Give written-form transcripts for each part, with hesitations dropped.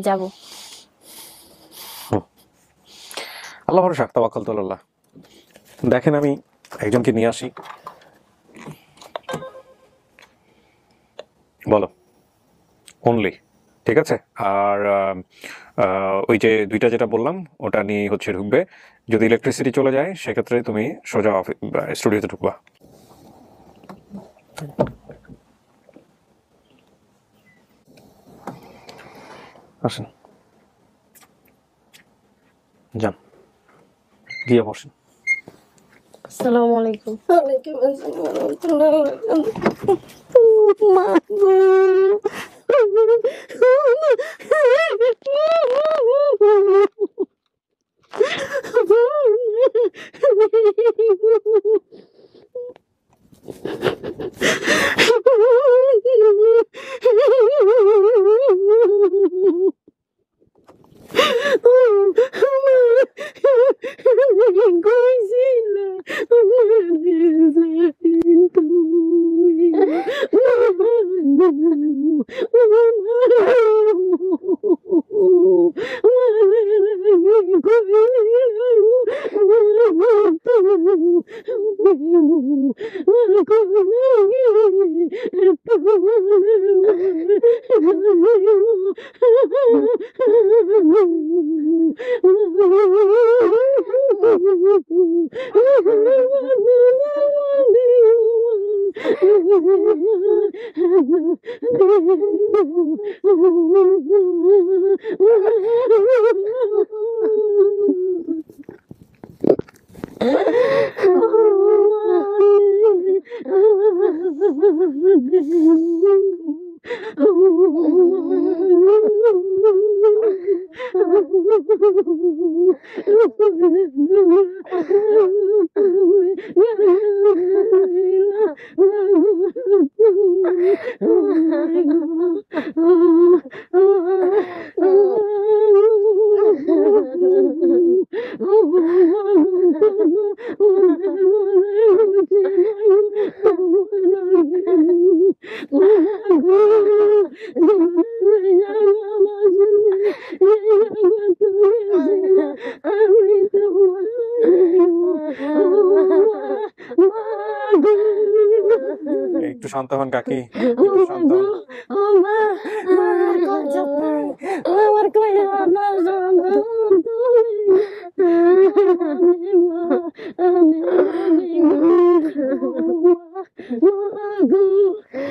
যাব। আল্লাহ ভরসা, তাওয়াক্কাল তু আলাল্লাহ। দেখেন আমি একজনকে নিয়ে আসি, বলো অনলি, ঠিক আছে। আর ওই যে দুইটা যেটা বললাম ওটা নিয়ে হচ্ছে ঢুকবে। যদি ইলেকট্রিসিটি চলে যায় সেক্ষেত্রে তুমি সোজা স্টুডিওতে ঢুকবা। আসেন, যান, গিয়ে বসেন। আসসালামু আলাইকুম। ওয়ালাইকুম আসসালাম ওয়া রাহমাতুল্লাহি ওয়া বারাকাতুহু। মা গো। একটু শান্ত হন কাকি, একটু শান্ত হন।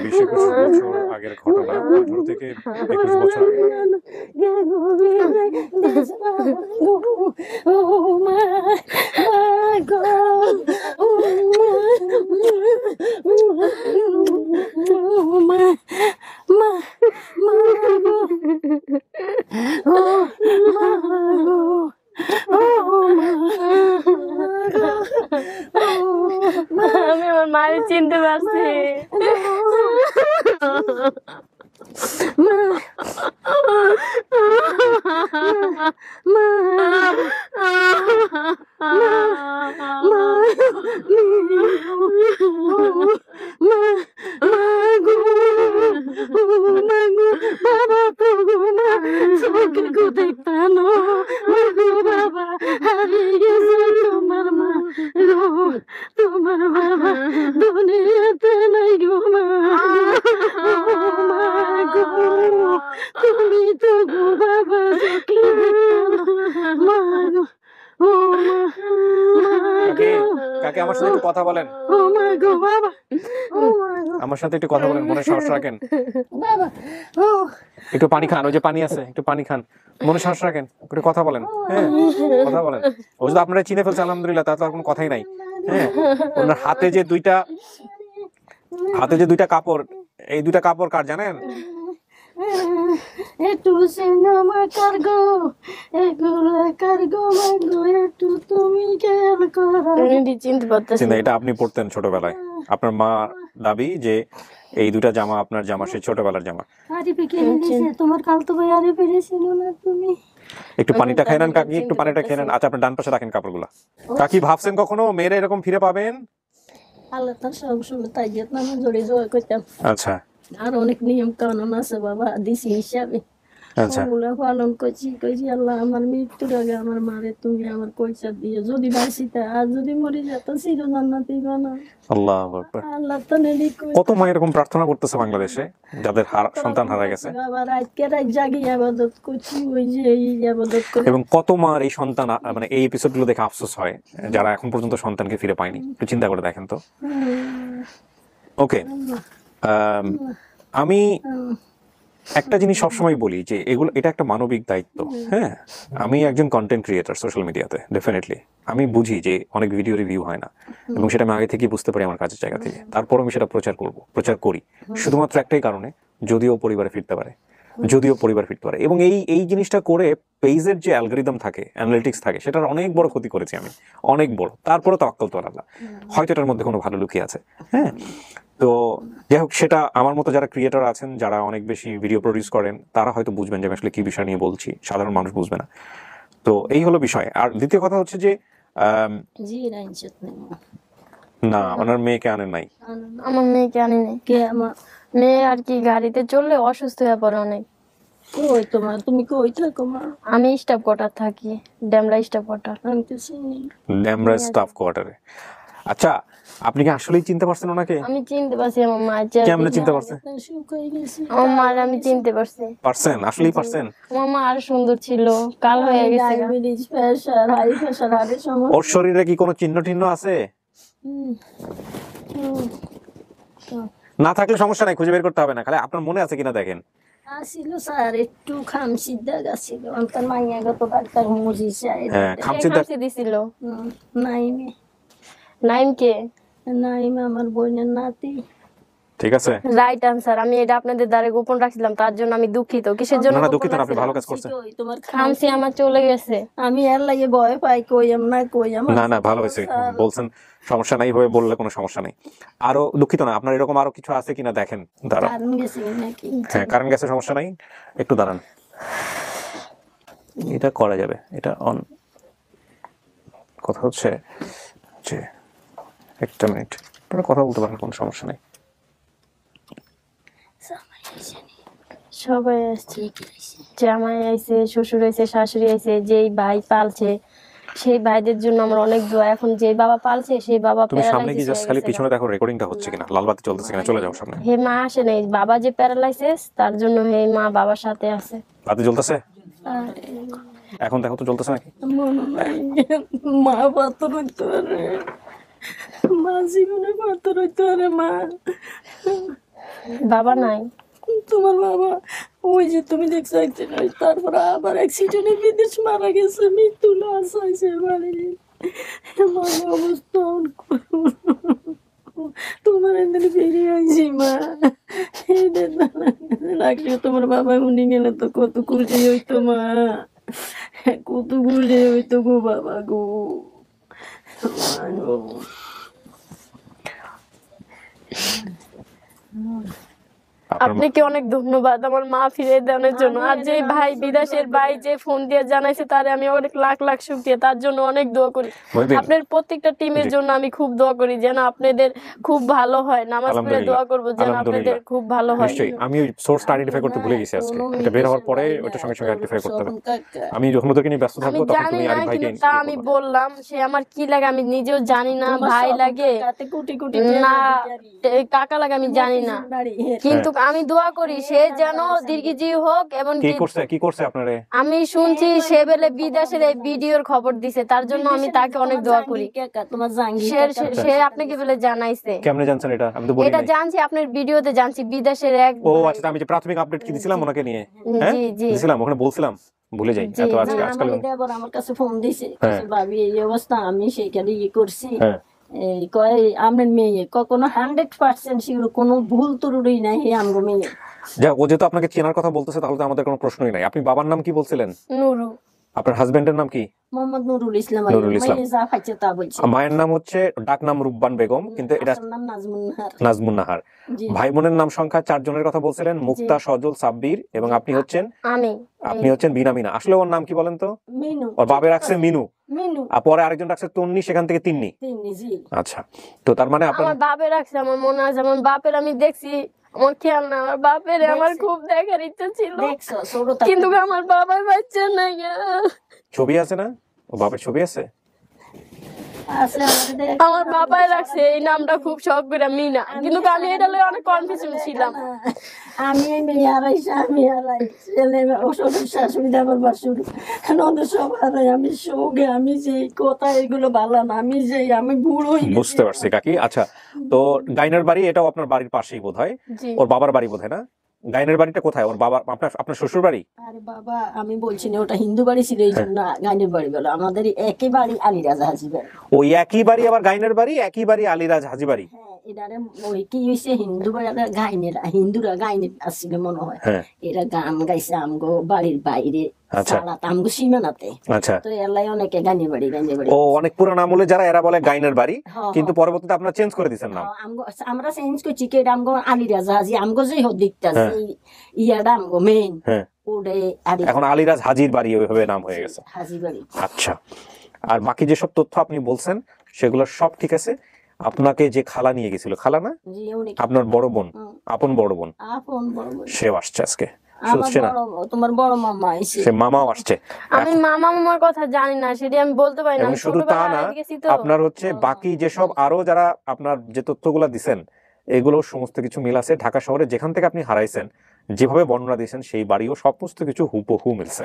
বিশ 21 বছর আগের ঘটনা, 18 থেকে 21 বছর আগে। আমি আমার মায়ের চিনতে পারছি। তোমার বাবা দুনিয়াতে নাই গো মা। তুমি তো গো বাবা মা গো। ও মা কাকি আমার সাথে একটু কথা বলেন। ও মা গো বাবা। ও মা গো আমার সাথে একটু কথা বলেন, মনে সাহস রাখেন। বাবা। ও একটু পানি খান, ওই যে পানি আছে, একটু পানি খান, মনে সাহস রাখেন, একটু কথা বলেন। হ্যাঁ, কথা বলেন। ও যদি আপনারা চিনে ফেলছে আলহামদুলিল্লাহ, তাহলে তো আর কোনো কথাই নাই। হ্যাঁ, ওনার হাতে যে দুইটা কাপড়, এই দুইটা কাপড় কার জানেন? একটু সিনেমা কারগো এগুলো কারগো মাগো একটু তুমি খেয়াল করো। চিনতে পারতেছি চিন্তা, এটা আপনি পড়তেন ছোটবেলায়। আপনার মা দাবি যে এই দুটা জামা আপনার জামা, সেই ছোটবেলার জামা। আরিফে কিনে দিয়েছে তোমার খালতো ভাই আরিফে ছিল না তুমি। একটু পানিটা খেয়ে নেন কাকি, একটু পানিটা খেয়ে নেন। আচ্ছা, আপনার ডান পাশে রাখেন কাপড়গুলো। কাকি ভাবছেন কখনো মেয়েরা এরকম ফিরে পাবেন? আল্লাহ তার সব সময় তাই যেত না জড়ে জয় করতাম। আচ্ছা, আর অনেক নিয়ম কানুন আছে বাবা দিছি হিসাবে। আচ্ছা ওগুলা পালন করছি আল্লাহ আমার মৃত্যুর আগে আমার মারে তুমি আমার পয়সা দিয়ে যদি বাঁচিতে আর যদি মরে যেত চির জান্নাতি বানা আল্লাহু আকবার। আল্লাহ তো নেলি কই কত মা এরকম প্রার্থনা করতেছে বাংলাদেশে যাদের সন্তান হারা গেছে, বাবা রাত জাগি আবাদত করছি ওই যে এই আবাদত করে এবং কত মার এই সন্তান মানে এই এপিসোড গুলো দেখে আফসোস হয় যারা এখন পর্যন্ত সন্তানকে ফিরে পায়নি। একটু চিন্তা করে দেখেন তো। ওকে, আমি একটা জিনিস সবসময় বলি যে এটা একটা মানবিক দায়িত্ব। হ্যাঁ, আমি একজন কন্টেন্ট ক্রিয়েটর সোশ্যাল মিডিয়াতে, ডেফিনেটলি আমি বুঝি যে অনেক ভিডিও রিভিউ হয় না, এবং সেটা আমি আগে থেকেই বুঝতে পারি আমার কাজের জায়গা থেকে। তারপর আমি সেটা প্রচার করি শুধুমাত্র একটাই কারণে, যদিও পরিবারে ফিরতে পারে, এবং এই জিনিসটা করে পেজের যে অ্যালগরিদম থাকে, অ্যানালিটিক্স থাকে, সেটার অনেক বড় ক্ষতি করেছি আমি, অনেক বড়। তারপরে তাওয়াক্কুল তো আল্লাহ, হয়তো এটার মধ্যে কোনো ভালো লুকিয়ে আছে। হ্যাঁ, তো যাই হোক, সেটা আমার মতো যারা ক্রিয়েটর আছেন, যারা অনেক বেশি ভিডিও প্রডিউস করেন, তারা হয়তো বুঝবেন যে আমি আসলে কি বিষয় নিয়ে বলছি, সাধারণ মানুষ বুঝবে না। তো এই হলো বিষয়। আর দ্বিতীয় কথা হচ্ছে যে জি রাইনচত না, ওনার মেয়েকে আনেন নাই। আমার মেয়েকে আনি নাই। কে আমার মেয়ে আর কি গাড়িতে চললে অসুস্থ হয়ে পড়ে অনেক। কই তোমার তুমি কই থাকো মা আমি স্টাফ কোয়ার্টার থাকি, ড্যামরা স্টাফ কোয়ার্টার। আমি তো চিনি ড্যামরা স্টাফ কোয়ার্টারে। আচ্ছা, আপনি কি আসলেই চিনতে পারছেন ওনাকে? আমি চিনতে পারছি আমার মায়ের চেহারা। কেমনে চিনতে পারছেন? শুকাই গেছি আমার মার আমি চিনতে পারছি। আসলেই পারছেন? আমার মা আর সুন্দর ছিল, কাল হয়ে গেছে গা। ডায়াবেটিস প্রেসার হাই প্রেসার হার্টের সমস্যা ওর শরীরে কি কোনো চিহ্ন আছে? না থাকলে সমস্যা নাই, খুঁজে বের করতে হবে না, খালি আপনার মনে আছে কিনা দেখেন। আসিল স্যার একটু খামসিদ্দা গেছিল অন্তর মাইয়া গত ডাক্তার মুজি চাই হ্যাঁ, কে খামচিদা। খামচি দিছিল? নাইমে নাইম কে? নাইম আমার বোনের নাতি ঠিক আছে, রাইট আনসার। আমি এটা আপনাদের দ্বারে গোপন রাখছিলাম, তার জন্য আমি দুঃখিত। কিসের জন্য না না, গোপন দুঃখিত না, আপনি রাখছিলাম? ভালো কাজ করছেন। ওই তোমার খামচি আমার চলে গেছে। আমি এর লাগে ভয় পাই কইম না কইম না না, ভালো হয়েছে বলছেন, সমস্যা নাই, হয়ে বললে কোনো সমস্যা নেই। আরো দুঃখিত না, আপনার এরকম আরো কিছু আছে কিনা দেখেন। দাঁড়ান, কারণ গেছি নাকি হ্যাঁ, কারেন্ট গ্যাসের সমস্যা নাই, একটু দাঁড়ান, এটা করা যাবে। এটা অন, কথা হচ্ছে যে একটা মিনিট, আপনারা কথা বলতে পারেন, কোনো সমস্যা নেই। সবাই আসছে, জামাই আইছে, শ্বশুর আইছে, শাশুড়ি আইছে, যেই ভাই পালছে সেই ভাইদের জন্য আমার অনেক দোয়া। এখন যে বাবা পালছে সেই বাবা তুমি সামনে প্যারালাইসিস কি জাস্ট খালি পিছনে দেখো রেকর্ডিংটা হচ্ছে কিনা, লাল বাতি চলতেছে কিনা, চলে যাও সামনে। হে মা আসে নাই, বাবা যে প্যারালাইসিস তার জন্য হে মা বাবার সাথে আছে। বাতি জ্বলতেছে এখন, দেখো তো চলতেছে নাকি। মনে নাই মা পাথর হইতে পারে মা জীবনে পাথর হইতে পারে মা বাবা নাই তোমার বাবা ওই যে তুমি দেখছো অ্যাক্সিডেন্ট, তারপর আবার অ্যাক্সিডেন্টে বিদেশ মারা গেছে, মৃত্যু লাশ হয়েছে বাড়ির আমার অবস্থা তোমার এদিন বেরিয়ে আইছি মা রাখলে তোমার বাবা উনি গেলে তো কত খুশি হইতো মা, কত খুশি হইতো গো বাবা গো মা গো। আপনাকে অনেক ধন্যবাদ আমার মা ফিরে দেওয়ার জন্য। আর যে ভাই বিদেশের ভাই যে ফোন দিয়ে জানাইছে তারে আমি অনেক লাখ লাখ শুকরিয়া, তার জন্য অনেক দোয়া করি। আপনার প্রত্যেকটা টিমের জন্য আমি খুব দোয়া করি যেন আপনাদের খুব ভালো হয়। নামাজ পড়ে দোয়া করব যেন আপনাদের খুব ভালো হয়। নিশ্চয়ই, আমি ওই সোর্সটা আইডেন্টিফাই করতে ভুলে গেছি আজকে, এটা বের হওয়ার পরে ওটা সঙ্গে সঙ্গে আইডেন্টিফাই করতে হবে। আমি যখন ওদেরকে নিয়ে ব্যস্ত আমি থাকবো তখন জানি তুমি না, আরিফ ভাইকে কিন্তু তা আমি বললাম সে আমার কি লাগে আমি নিজেও জানি না, ভাই লাগে কোটি কোটি না কাকা লাগে আমি জানি না, কিন্তু আমি দোয়া করি সে যেন দীর্ঘজীবী হোক। এবং কি করছে আপনারে আমি শুনছি সে বেলে বিদেশের এই ভিডিওর খবর দিছে, তার জন্য আমি তাকে অনেক দোয়া করি। তোমার জাঙ্গি সে আপনাকে বলে জানাইছে। কেমনে জানছেন এটা? আমি তো বলি এটা নাই। জানছি আপনার ভিডিওতে জানছি বিদেশের এক। ও আচ্ছা, আমি যে প্রাথমিক আপডেট কি দিছিলাম ওনাকে নিয়ে, হ্যাঁ জি জি দিছিলাম, ওখানে বলছিলাম, ভুলে যাই এত আজকাল। আমার কাছে ফোন দিছে ভাবি এই অবস্থা, আমি সেইখানে ইয়ে করছি হ্যাঁ, এই কয় আমার মেয়ে কখনো 100% শিওর কোনো ভুল ত্রুটি নাই আমগো মেয়ে। যা ও যেহেতু আপনাকে চেনার কথা বলতেছে তাহলে তো আমাদের কোনো প্রশ্নই নাই। আপনি বাবার নাম কি বলছিলেন? নুরু। আপনার হাজবেন্ডের নাম কি? মোহাম্মদ নুরুল ইসলাম। নুরুল ইসলাম। মেয়ে যা পাইছে তা বলছে। মায়ের নাম হচ্ছে ডাক নাম রূপবান বেগম, কিন্তু এটা আসল নাম নাজমুন নাহার। নাজমুন নাহার। জি। ভাই বোনের নাম সংখ্যা 4 জনের কথা বলছিলেন, মুক্তা, সজল, সাব্বির, এবং আপনি হচ্ছেন বিনামিনা। আসলে ওর নাম কি বলেন তো? মিনু। ওর বাবা রাখছে মিনু, মিনু আর পরে আরেকজন রাখছে তন্নি, সেখান থেকে তিন্নি। তিন্নি জি। আচ্ছা, তো তার মানে আপনার আমার বাপের রাখছে, আমার মনে আছে আমার বাপের আমি দেখছি আমার খেয়াল না, আমার বাপের আমার খুব দেখার ইচ্ছা ছিল, দেখছো ছোট কিন্তু আমার বাবার বাচ্চা নাই। ছবি আছে না, ও বাবার ছবি আছে? আছে আমাদের আমার বাবাই রাখছে এই নামটা খুব শখ করে মিনা, কিন্তু আমি এটা লয়ে অনেক কনফিউশন ছিলাম। আমি মেয়ে হারাইছি, আমি হারাই ছেলে অসুখ শাশুড়ি আমার বাসুর নন্দ সব হারাই। আমি শোকে আমি যে কথা এগুলো ভালো না, আমি যে আমি বুড়ো হয়ে গেছি। বুঝতে পারছি কাকি। আচ্ছা, তো গাইনের বাড়ি এটাও আপনার বাড়ির পাশেই বোধহয়, জি ওর বাবার বাড়ি বোধহয় না? গাইনের বাড়িটা কোথায়? ওর বাবা আপনার আপনার শ্বশুর বাড়ি? আরে বাবা আমি বলছি না, ওটা হিন্দু বাড়ি ছিল এই জন্য গাইনের বাড়ি বলো। আমাদের একই বাড়ি আলিরাজ হাজি বাড়ি। ওই একই বাড়ি আবার গাইনের বাড়ি, একই বাড়ি আলিরাজ হাজি বাড়ি। হ্যাঁ এটারে ওই কি হয়েছে হিন্দু বাড়ি গাইনেরা, হিন্দুরা গাইনে আসছিল মনে হয়। হ্যাঁ এরা গান গাইছে আমগো বাড়ির বাইরে, আচ্ছা। সালাত আমগো সীমানাতে। আচ্ছা, তো এলাই অনেকে গাইনের বাড়ি গাইনের বাড়ি। ও অনেক পুরান আমলে যারা এরা বলে গাইনের বাড়ি, হ্যাঁ, কিন্তু পরবর্তীতে আপনারা চেঞ্জ করে দিয়েছেন নাম। আমরা চেঞ্জ করছি কি এটা আমগো আলিরাজ হাজি আমগো যে দিকটা হ্যাঁ। ইয়াটা আমগো মেইন হ্যাঁ, ওরে এখন আলিরাজ হাজির বাড়ি ওইভাবে নাম হয়ে গেছে। হাজি বাড়ি। আচ্ছা, আর বাকি যেসব তথ্য আপনি বলছেন সেগুলো সব ঠিক আছে। আপনাকে যে খালা নিয়ে গেছিল, খালা না জি উনি আপনার বড় বোন, আপন বড় বোন, আপন বড় বোন। সেও আসছে আজকে, আমার শুনছে না? তোমার বড় মামা এসে সে মামাও আসছে। আমি মামা মামার কথা জানি না, সেটা আমি বলতে পারি না, এবং আমি শুধু তা ছোটবেলায় না, হারিয়ে গেছি তো। আপনার হচ্ছে বাকি যেসব আরো যারা আপনার যে তথ্যগুলো দিছেন এগুলো সমস্ত কিছু মিল আছে। ঢাকা শহরে যেখান থেকে আপনি হারাইছেন, যেভাবে বর্ণনা দিয়েছেন সেই বাড়িও সমস্ত কিছু হুবহু মিলছে।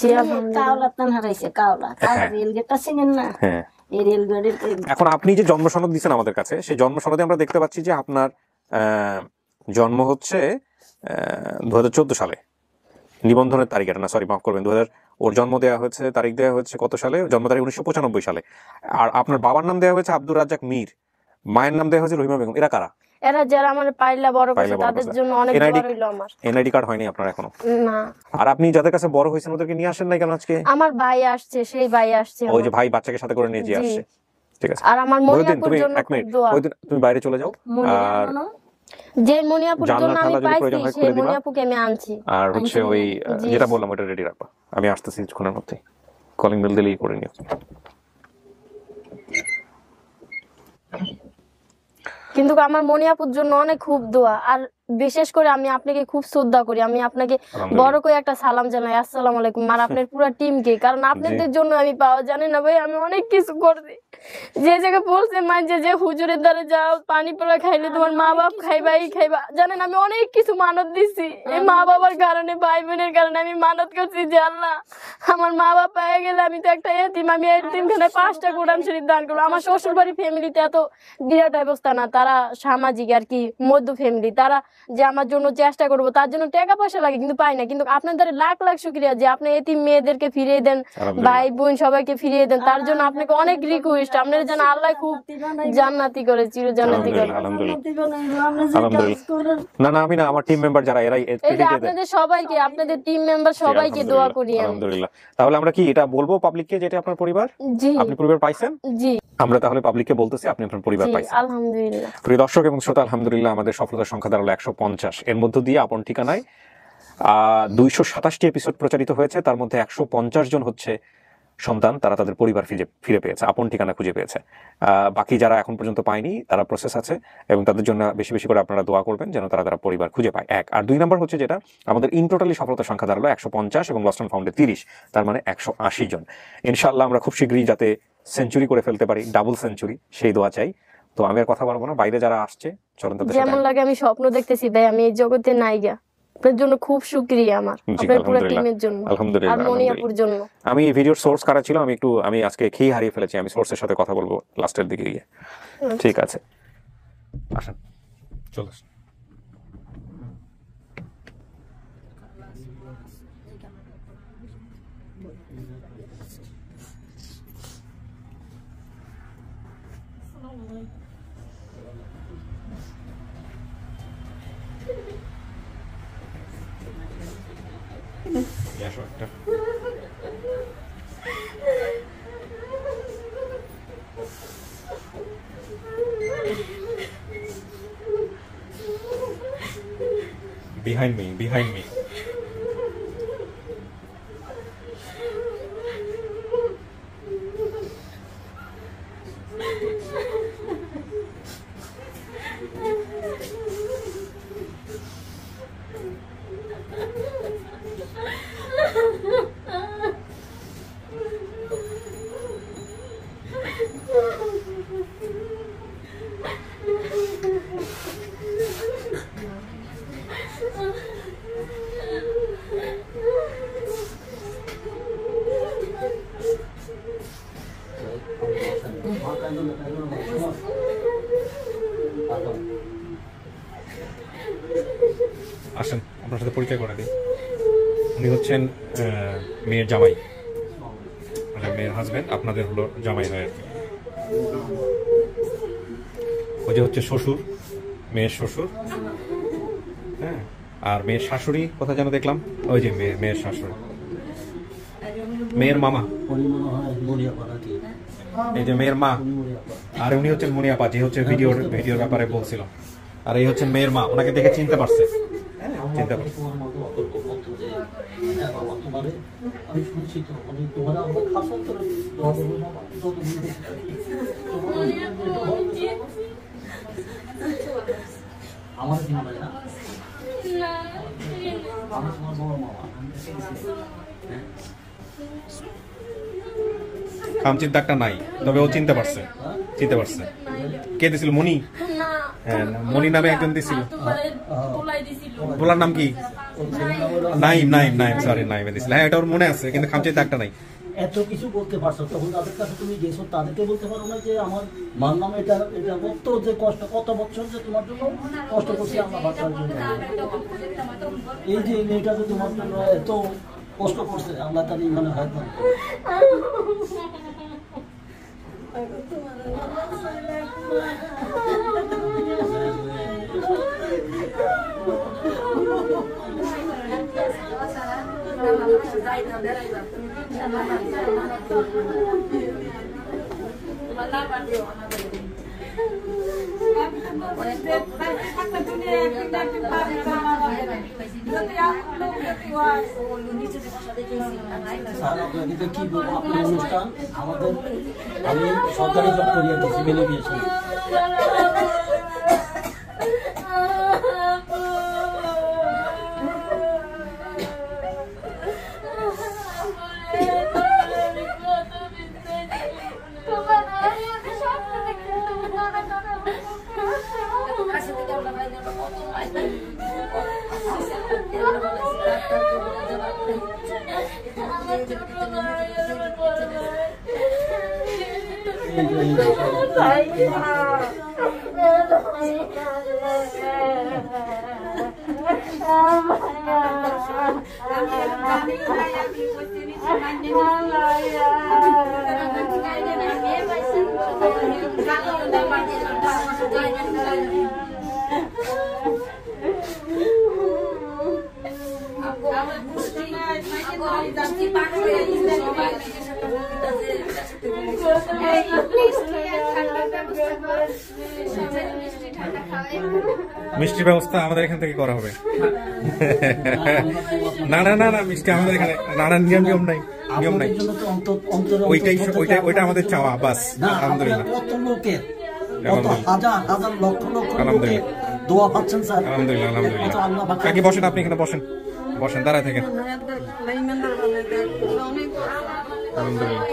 জি আলহামদুলিল্লাহ। কাওলা তান হারাইছে, কাওলা হ্যাঁ। রেল গেটটা চিনেন না? হ্যাঁ, এই রেল গাড়ির এখন আপনি যে জন্ম সনদ দিচ্ছেন আমাদের কাছে, সেই জন্ম সনদে আমরা দেখতে পাচ্ছি যে আপনার জন্ম হচ্ছে 2014 সালে। নিবন্ধনের তারিখ এটা না, সরি মাফ করবেন, ওর জন্ম দেওয়া হয়েছে, তারিখ দেওয়া হয়েছে কত সালে? জন্ম তারিখ 1995 সালে। আর আপনার বাবার নাম দেওয়া হয়েছে আব্দুর রাজ্জাক মীর, মায়ের নাম দেওয়া হয়েছে রহিমা বেগম। এরা কারা? এরা যারা আমার পাইলা বড় করছে বড় তাদের করছে। জন্য অনেক NID দোয়া রইলো আমার। এনআইডি কার্ড হয়নি আপনার এখনো? না, আর আপনি যাদের কাছে বড় হয়েছেন ওদেরকে নিয়ে আসেন নাই কেন আজকে? আমার ভাই আসছে, সেই ভাই আসছে ওই যে আমার। ভাই বাচ্চাকে সাথে করে নিয়ে যে জি। আসছে, ঠিক আছে। আর আমার মহিউদ্দিন, মনিয়াপুর তুমি জন্য এক খুব মিনিট, দোয়া। মহিউদ্দিন তুমি বাইরে চলে যাও। আর যে মনিয়াপুর জানলা জন্য আমি টানলা যদি পাইছি প্রয়োজন হয় সেই খুলে দিবা। মনিয়াপুকে আমি আনছি। আর হচ্ছে ওই জি। যেটা বললাম ওটা রেডি রাখবা, আমি আসতেছি কিছুক্ষণের মধ্যে। কলিং বেল দিলেই করে নিও। কিন্তু আমার মনিয়াপুর জন্য অনেক খুব দোয়া। আর বিশেষ করে আমি আপনাকে খুব শ্রদ্ধা করি, আমি আপনাকে বড় করে একটা সালাম জানাই, আসসালামু আলাইকুম। আর আপনার পুরো টিমকে, কারণ আপনাদের জন্য আমি পাওয়া জানি না ভাই, আমি অনেক কিছু করছি। যে জায়গায় বলছে মাঝে যে হুজুরের দ্বারা যাও, পানি পোড়া খাইলে তোমার মা বাপ খাইবা, এই খাইবা, জানেন আমি অনেক কিছু মানত দিছি। এই মা বাবার কারণে, ভাই বোনের কারণে আমি মানত করছি যে আল্লাহ আমার মা বাপ পেয়ে গেলে আমি তো একটা এতিম, আমি এতিমখানে 5টা কোরআন শরীফ দান করবো। আমার শ্বশুর বাড়ি ফ্যামিলিতে এত বিরাট অবস্থা না, তারা সামাজিক আর কি মধ্য ফ্যামিলি, তারা যে আমার জন্য চেষ্টা করবো তার জন্য টাকা পয়সা লাগে কিন্তু পাই না। কিন্তু আপনাদের লাখ লাখ শুকরিয়া যে আপনি এতিম মেয়েদেরকে ফিরিয়ে দেন, ভাই বোন সবাইকে ফিরিয়ে দেন, তার জন্য আপনাকে অনেক রিকোয়েস্ট। আপনার যেন আল্লাহ খুব জান্নাতি করে, চির জান্নাতি করে। না না, আমি না, আমার টিম মেম্বার যারা এরাই এই যে আপনাদের সবাইকে, আপনাদের টিম মেম্বার সবাইকে দোয়া করি আমি। আলহামদুলিল্লাহ। তাহলে আমরা কি এটা বলবো পাবলিককে যে এটা আপনার পরিবার? জি আপনি পরিবার পাইছেন? জি আমরা তাহলে পাবলিককে বলতেছি আপনি আপনার পরিবার জি পাইছেন। আলহামদুলিল্লাহ। প্রিয় দর্শক এবং শ্রোতা, আলহামদুলিল্লাহ আমাদের সফলতার সংখ্যা দাঁড়ালো 150। এর মধ্য দিয়ে আপন ঠিকানায় 227টি এপিসোড প্রচারিত হয়েছে। তার মধ্যে 150 জন হচ্ছে সন্তান, তারা তাদের পরিবার ফিরে পেয়েছে, আপন ঠিকানা খুঁজে পেয়েছে। বাকি যারা এখন পর্যন্ত পায়নি তারা প্রসেস আছে, এবং তাদের জন্য বেশি বেশি করে আপনারা দোয়া করবেন যেন তারা পরিবার খুঁজে পায়। 1 আর 2 নম্বর হচ্ছে যেটা আমাদের ইন টোটালি সফলতার সংখ্যা দাঁড়ালো 150 এবং লস্ট অ্যান্ড ফাউন্ডে 30, তার মানে 180 জন। ইনশাআল্লাহ আমরা খুব শীঘ্রই যাতে সেঞ্চুরি করে ফেলতে পারি, ডাবল সেঞ্চুরি, সেই দোয়া চাই। তো আমি আর কথা বলবো না, বাইরে যারা আসছে চলেন তাদের যেমন সাথে। লাগে আমি স্বপ্ন দেখতেছি ভাই, আমি এই জগতে নাইগা। আপনার জন্য খুব শুকরিয়া আমার, জি, আপনার পুরো আলহামদুলিল্লাহ। টিমের জন্য, আলহামদুলিল্লাহ, আর মনিয়াপুর জন্য। আমি এই ভিডিওর সোর্স কারা ছিল আমি আজকে খেয়ে হারিয়ে ফেলেছি। আমি সোর্সের সাথে কথা বলবো লাস্টের দিকে গিয়ে। ঠিক আছে, আসেন চলে আসেন। Behind me. সাথে পরিচয় করে দিই। উনি হচ্ছেন মেয়ের জামাই, মানে মেয়ের হাজবেন্ড, আপনাদের হলো জামাই হয় আর কি। ওই যে হচ্ছে শ্বশুর, মেয়ের শ্বশুর। হ্যাঁ, আর মেয়ের শাশুড়ি কোথায় যেন দেখলাম, ওই যে মেয়ের শাশুড়ি, মেয়ের মামা, এই যে মেয়ের মা। আর উনি হচ্ছেন মুনিয়াপা, যে হচ্ছে ভিডিওর ব্যাপারে বলছিল। আর এই হচ্ছেন মেয়ের মা, ওনাকে দেখে চিনতে পারছে, চিনতে পারছে। খামচির দাগটা নাই, তবে ও চিনতে পারছে, চিনতে পারছে। কে দিছিল? মনি। হ্যাঁ, মনি নামে একজন দিছিল। বলার নাম কি? নাইম, নাইম, নাইম, সরি, নাইমে দিছিল। হ্যাঁ, এটা ওর মনে আছে, কিন্তু খামচির দাগটা নাই। এত কিছু বলতে পারছো, তখন তাদের কাছে তুমি গেছো, তাদেরকে বলতে পারো না যে আমার মার নামে এটা এটা কত যে কষ্ট, কত বছর যে তোমার জন্য কষ্ট করছি আমার বাচ্চার জন্য। এই যে মেয়েটা যে তোমার জন্য এত কষ্ট করছে, আল্লাহ তার মানে হয় না। কি বলবো, আপনার অনুষ্ঠান আমাদের, আমি সরকারি জব করিয়ে দিচ্ছি, মেনে দিয়েছি। মিষ্টির ব্যবস্থা আমাদের এখান থেকে করা হবে। না না না না, মিষ্টি আমাদের এখানে নানা নিয়ম নাই, নিয়ম নাই। ওইটা আমাদের চাওয়া, বাস। আলহামদুলিল্লাহ, কত লোকের, কত হাজার হাজার লক্ষ লক্ষ লোকের দোয়া পাচ্ছেন স্যার। আলহামদুলিল্লাহ, আলহামদুলিল্লাহ। কাকি বসেন, আপনি এখানে বসেন, বসেন, দাঁড়ায় থাকেন। আলহামদুলিল্লাহ।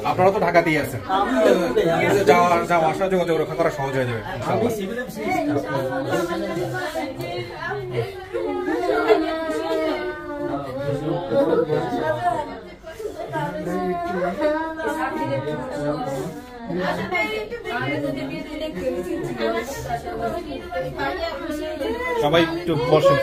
আপনারা তো ঢাকাতেই আছেন, যাওয়া আসা যোগাযোগ রক্ষা করা সহজ হয়ে যাবে সবাই একটু বসেন।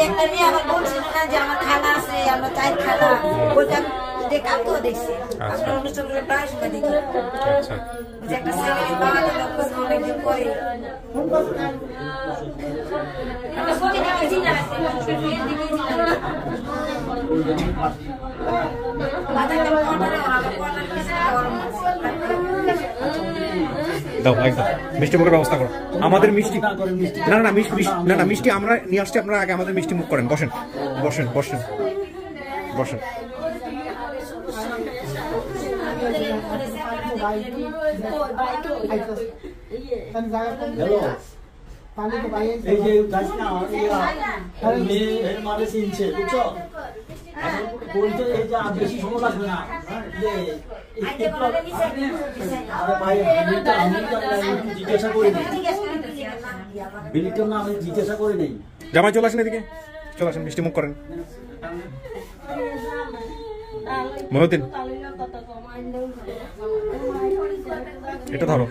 একটা মেয়ে আমার বলছিল না যে আমার খালা আছে, আমরা চার খালা, যে কালকেও দেখছি আচ্ছা। আমরা অনুষ্ঠানগুলো প্রায় সময় দেখি আচ্ছা যে একটা ছেলে বাবা লক্ষ্য অনেকদিন পরে দাও একদম মিষ্টি মুখের ব্যবস্থা করো আমাদের মিষ্টি না না মিষ্টি না না মিষ্টি আমরা নিয়ে আসছি আপনারা আগে আমাদের মিষ্টি মুখ করেন বসেন বসেন বসেন বসেন এই যে যাস না মেয়ের মানে চিনছে বুঝছো বলতে এই যে আর বেশি সময় লাগবে না যে আরে ভাই বিলিটা আমি জিজ্ঞাসা করি নাই বিলিটার না আমি জিজ্ঞাসা করি নাই জামাই চলে আসেন এদিকে চলে আসেন মিষ্টি মুখ করেন মহিউদ্দিন এটা ধরো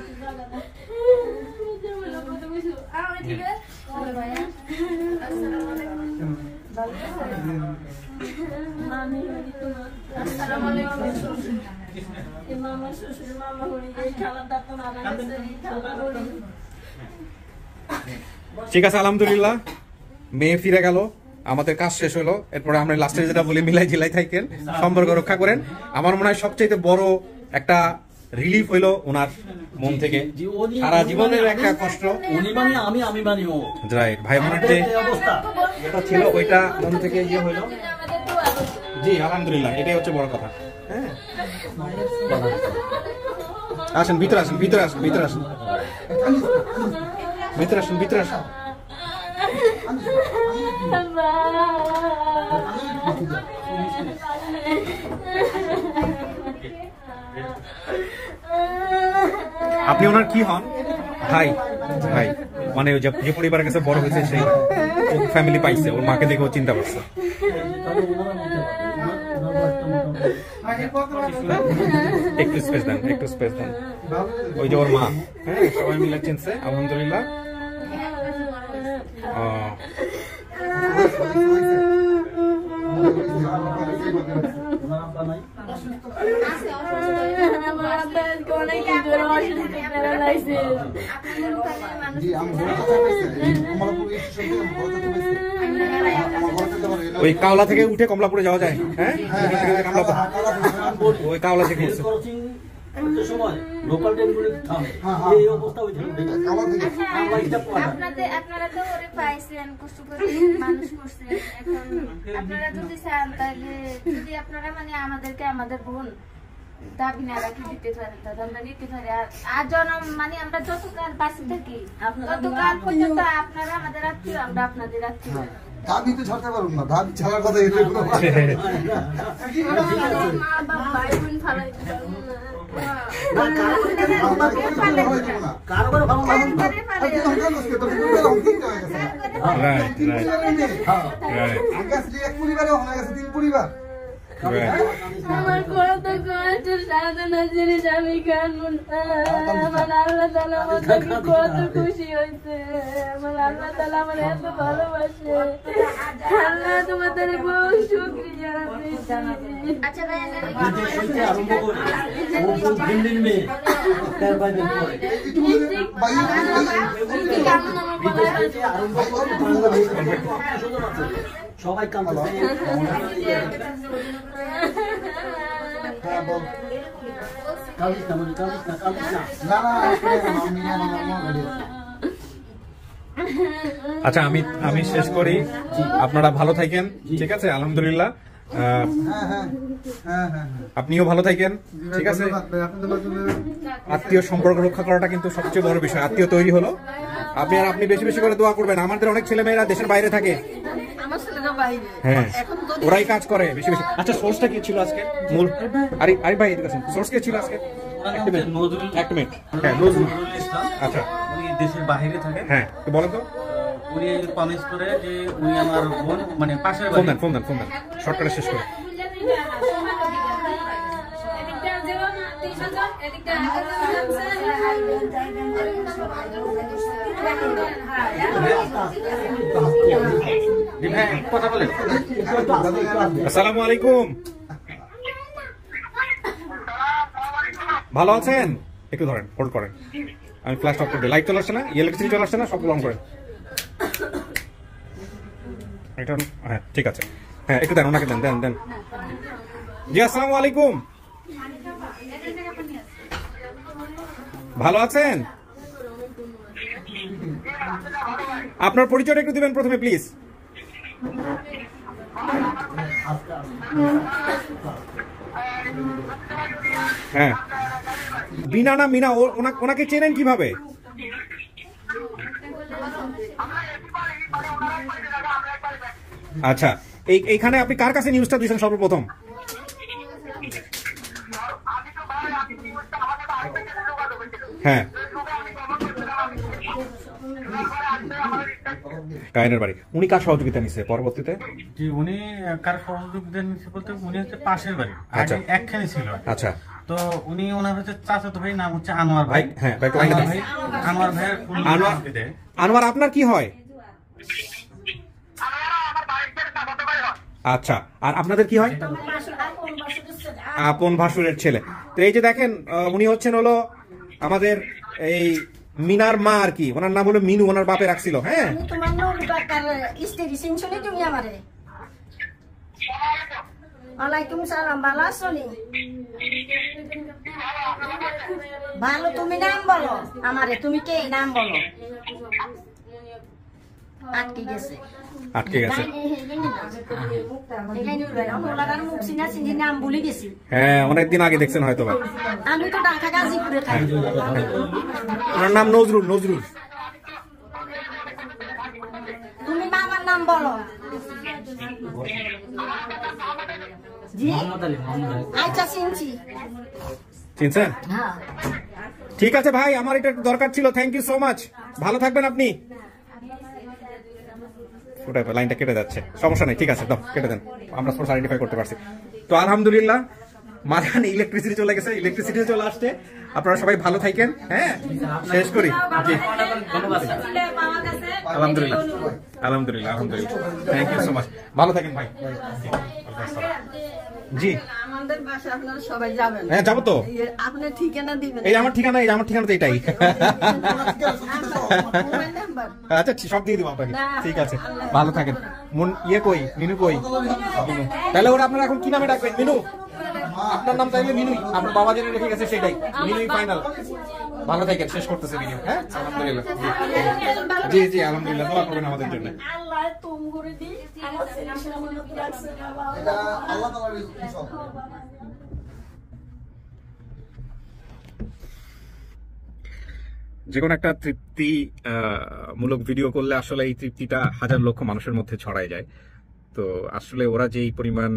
ঠিক আছে আলহামদুলিল্লাহ মেয়ে ফিরে গেল আমাদের কাজ শেষ হলো এরপরে আমরা লাস্টে যেটা বলি মিলাই জিলাই থাকেন সম্পর্ক রক্ষা করেন আমার মনে হয় সবচেয়ে বড় একটা রিলিফ হইলো ওনার মন থেকে সারা জীবনের একটা কষ্ট উনি মানে আমি আমি মানি ও রাইট ভাই বোনের যে অবস্থা যেটা ছিল ওইটা মন থেকে ইয়ে হইলো জি আলহামদুলিল্লাহ এটাই হচ্ছে বড় কথা হ্যাঁ আসেন ভিতরে আসেন ভিতরে আসেন ভিতরে আসেন ভিতরে আসেন ভিতরে আসেন আপনি ওনার কি হন ভাই ভাই মানে যে পরিবারের কাছে বড় হয়েছে সেই ফ্যামিলি পাইছে ওর মাকে দেখে ও চিন্তা করছে একটু স্পেস দেন একটু স্পেস দেন ওই যে ওর মা হ্যাঁ সবাই মিলে চিনছে আলহামদুলিল্লাহ ওই কাওলা থেকে উঠে কমলাপুরে যাওয়া যায় হ্যাঁ ওই কাওলা থেকে সময় লোকাল ট্রেনগুলো থামে এই অবস্থা আপনারা তো ওরে পাইছেন কষ্ট করে মানুষ করছেন এখন আপনারা যদি চান তাহলে যদি আপনারা মানে আমাদেরকে আমাদের বোন দাবি না রাখি দিতে পারেন তাহলে আমরা নিতে পারি আর জনম মানে আমরা যতকাল বাঁচে থাকি ততকাল পর্যন্ত আপনারা আমাদের আত্মীয় আমরা আপনাদের আত্মীয় দাবি তো ছাড়তে পারুন না দাবি ছাড়ার কথা এটা কোনো মা বাবা ভাই বোন ফালাই আমার কত কষ্ট সাধনা জিনিস আমি কানবো না আমার আল্লাহ তাআলা আমাকে কত খুশি হয়েছে আমার আল্লাহ তাআলা আমার এত ভালোবাসে আল্লাহ তোমাদের বহু শুকরিয়া আচ্ছা ভাই আরম্ভ করে দিল্লির মেয়ে তার বাইরে সবাই কাঁদছে আচ্ছা আমি শেষ করি আপনারা ভালো থাকেন ঠিক আছে আলহামদুলিল্লাহ আপনিও ভালো থাকেন ঠিক আছে আত্মীয় সম্পর্ক রক্ষা করাটা কিন্তু সবচেয়ে বড় বিষয় আত্মীয় তৈরি হলো আপনি বেশি বেশি করে দোয়া করবেন আমাদের অনেক ছেলে মেয়েরা দেশের বাইরে থাকে হ্যাঁ ওরাই কাজ করে বেশি বেশি আচ্ছা সোর্সটা কি ছিল আজকে মূল আরে ভাই এদিকে আসেন সোর্স কি ছিল আজকে এক মিনিট হ্যাঁ নজরুল ইসলাম আচ্ছা উনি দেশের বাইরে থাকে হ্যাঁ তো বলেন তো উনি প্রমিস করে যে উনি আমার বোন মানে পাশের ফোন বাড়ি দেন শর্টকাটে শেষ করে কথা বলেন আসসালামু আলাইকুম ভালো আছেন? একটু ধরেন, হোল্ড করেন, আমি ফ্ল্যাশ অফ করে দিই। লাইট চলে আসছে না, ইলেকট্রিসিটি চলে আসছে না, সব অন করেন। এটা হ্যাঁ ঠিক আছে, হ্যাঁ একটু দেন, ওনাকে দেন দেন দেন। জি আসসালামু আলাইকুম, ভালো আছেন? আপনার পরিচয়টা একটু দিবেন প্রথমে প্লিজ। হ্যাঁ, বিনা না মিনা, ওনাকে চেনেন কিভাবে? আচ্ছা, এইখানে আপনি কার কাছে নিউজটা দিয়েছেন সর্বপ্রথম? হ্যাঁ, কায়নের বাড়ি। উনি কার সহযোগিতা নিচ্ছে পরবর্তীতে? জি, উনি কার সহযোগিতা নিচ্ছে বলতে উনি হচ্ছে পাশের বাড়ি, আচ্ছা। আগে একখানে ছিল। আচ্ছা, তো উনি ওনার হচ্ছে চাচাতো ভাই, নাম হচ্ছে আনোয়ার ভাই। ভাই। হ্যাঁ ভাই, আনোয়ার ভাই, আনোয়ার ভাইয়ের আনোয়ার আপনার কি হয়? আচ্ছা, আর আপনাদের কি হয়? আপন ভাসুরের ছেলে। তো এই যে দেখেন, উনি হচ্ছেন হলো আমাদের এই মিনার মা আর কি, ওনার নাম হলো মিনু, ওনার বাপে রাখছিল। হ্যাঁ, তোমার নৌকার স্ত্রী চিনছনি তুমি আমারে? ওয়ালাইকুম সালাম, ভালো আছো নি? ভালো, তুমি নাম বলো আমারে, তুমি কে নাম বলো? আটকে গেছে, আটকে গেছে। নাম ভুলে গেছি। হ্যাঁ, অনেকদিন আগে দেখছেন হয়তো বা। আমি তো ঢাকা গাজীপুরে থাকি। ওনার নাম নজরুল। নজরুল, তুমি বাবার নাম বলো। জি, আচ্ছা চিনছি। চিনছেন? হ্যাঁ, ঠিক আছে ভাই, আমার এটা দরকার ছিল। থ্যাংক ইউ সো মাচ, ভালো থাকবেন আপনি। ওটা লাইনটা কেটে যাচ্ছে, সমস্যা নেই, ঠিক আছে, দাও কেটে দেন, আমরা সোর্স আইডেন্টিফাই করতে পারছি। তো আলহামদুলিল্লাহ, মাঝখানে ইলেকট্রিসিটি চলে গেছে, ইলেকট্রিসিটি চলে আসছে। আপনারা সবাই ভালো থাকেন। হ্যাঁ, শেষ করি। জি, আলহামদুলিল্লাহ, আলহামদুলিল্লাহ, আলহামদুলিল্লাহ, থ্যাংক ইউ সো মাচ, ভালো থাকেন ভাই। জি, আমাদের বাসা আপনারা সবাই যাবেন। হ্যাঁ যাবো তো। আপনার ঠিকানা দিবেন। এই আমার ঠিকানা, এই আমার ঠিকানা তো এটাই। Mobile number. আচ্ছা, সব দিয়ে দিব আপনাকে। ঠিক আছে, ভালো থাকেন। ইয়ে কই, মিনু কই? তাহলে ওরা আপনারা এখন কি নামে ডাকবেন? মিনু, আপনার নাম তাইলে মিনুই, আপনার বাবা যেটা রেখে গেছে সেটাই, মিনুই ফাইনাল। ভালো থাকেন, শেষ করতেছে ভিডিও। হ্যাঁ, আলহামদুলিল্লাহ। জি জি, আলহামদুলিল্লাহ, দোয়া করবেন আমাদের জন্য। আল্লাহ তুম করে দি, আমার ছেলে সামনে রাখছে বাবা। এটা আল্লাহ তাআলার রিজিক সব। যে কোনো একটা তৃপ্তি মূলক ভিডিও করলে আসলে এই তৃপ্তিটা হাজার লক্ষ মানুষের মধ্যে ছড়ায় যায়। তো আসলে ওরা যেই পরিমাণ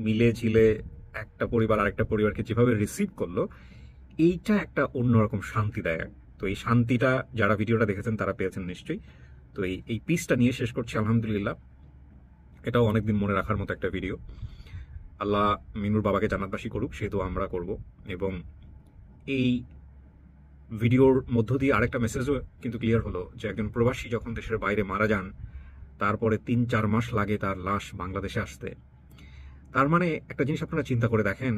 মিলে ঝিলে একটা পরিবার আরেকটা পরিবারকে যেভাবে রিসিভ করলো, এইটা একটা অন্যরকম শান্তিদায়ক। তো এই শান্তিটা যারা ভিডিওটা দেখেছেন তারা পেয়েছেন নিশ্চয়ই। তো এই পিসটা নিয়ে শেষ করছি, আলহামদুলিল্লাহ। এটাও অনেকদিন মনে রাখার মতো একটা ভিডিও। আল্লাহ মিনুর বাবাকে জান্নাতবাসী করুক, সেহেতু আমরা করব। এবং এই ভিডিওর মধ্য দিয়ে আরেকটা মেসেজও কিন্তু ক্লিয়ার হলো যে একজন প্রবাসী যখন দেশের বাইরে মারা যান, তারপরে 3-4 মাস লাগে তার লাশ বাংলাদেশে আসতে। তার মানে একটা জিনিস আপনারা চিন্তা করে দেখেন,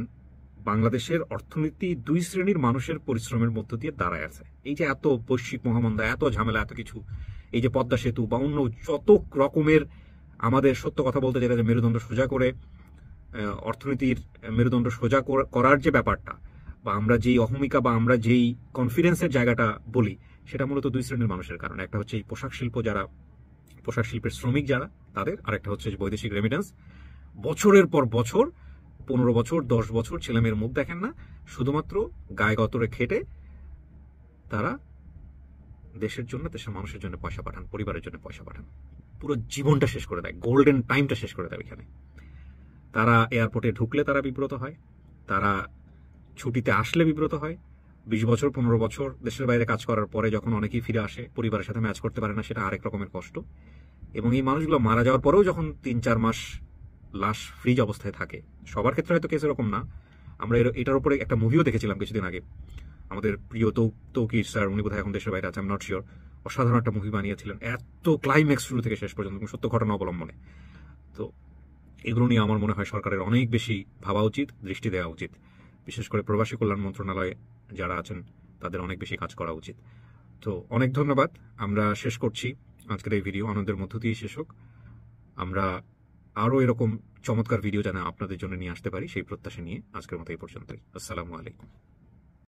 বাংলাদেশের অর্থনীতি 2 শ্রেণীর মানুষের পরিশ্রমের মধ্য দিয়ে দাঁড়ায় আছে। এই যে এত বৈশ্বিক মহামন্দা, এত ঝামেলা, এত কিছু, এই যে পদ্মা সেতু বা অন্য যত রকমের আমাদের সত্য কথা বলতে যেটা যে মেরুদণ্ড সোজা করে অর্থনীতির মেরুদণ্ড সোজা করার যে ব্যাপারটা, বা আমরা যেই অহমিকা বা আমরা যেই কনফিডেন্সের জায়গাটা বলি, সেটা মূলত 2 শ্রেণীর মানুষের কারণে। একটা হচ্ছে এই পোশাক শিল্প, যারা পোশাক শিল্পের শ্রমিক যারা, তাদের। আরেকটা হচ্ছে বৈদেশিক রেমিটেন্স। বছরের পর বছর, 15 বছর 10 বছর ছেলেমেয়ের মুখ দেখেন না, শুধুমাত্র গায়ে গতরে খেটে তারা দেশের জন্য, দেশের মানুষের জন্য পয়সা পাঠান, পরিবারের জন্য পয়সা পাঠান। পুরো জীবনটা শেষ করে দেয়, গোল্ডেন টাইমটা শেষ করে দেয় এখানে। তারা এয়ারপোর্টে ঢুকলে তারা বিব্রত হয়, তারা ছুটিতে আসলে বিব্রত হয়। 20 বছর 15 বছর দেশের বাইরে কাজ করার পরে যখন অনেকেই ফিরে আসে, পরিবারের সাথে ম্যাচ করতে পারে না, সেটা আরেক রকমের কষ্ট। এবং এই মানুষগুলো মারা যাওয়ার পরেও যখন 3-4 মাস লাশ ফ্রিজ অবস্থায় থাকে, সবার ক্ষেত্রে হয়তো কেস এরকম না। আমরা এটার উপরে একটা মুভিও দেখেছিলাম কিছুদিন আগে, আমাদের প্রিয় তৌকির স্যার, উনি বোধহয় এখন দেশের বাইরে আছে, আমি নট শিওর। অসাধারণ একটা মুভি বানিয়েছিলেন, এত ক্লাইম্যাক্স শুরু থেকে শেষ পর্যন্ত, সত্য ঘটনা অবলম্বনে। তো এগুলো নিয়ে আমার মনে হয় সরকারের অনেক বেশি ভাবা উচিত, দৃষ্টি দেওয়া উচিত। বিশেষ করে প্রবাসী কল্যাণ মন্ত্রণালয়ে যারা আছেন তাদের অনেক বেশি কাজ করা উচিত। তো অনেক ধন্যবাদ। আমরা শেষ করছি আজকের এই ভিডিও, আনন্দের মধ্য দিয়ে শেষ হোক। আমরা আরও এরকম চমৎকার ভিডিও যেন আপনাদের জন্য নিয়ে আসতে পারি সেই প্রত্যাশা নিয়ে আজকের মতো এই পর্যন্তই। আসসালামু আলাইকুম।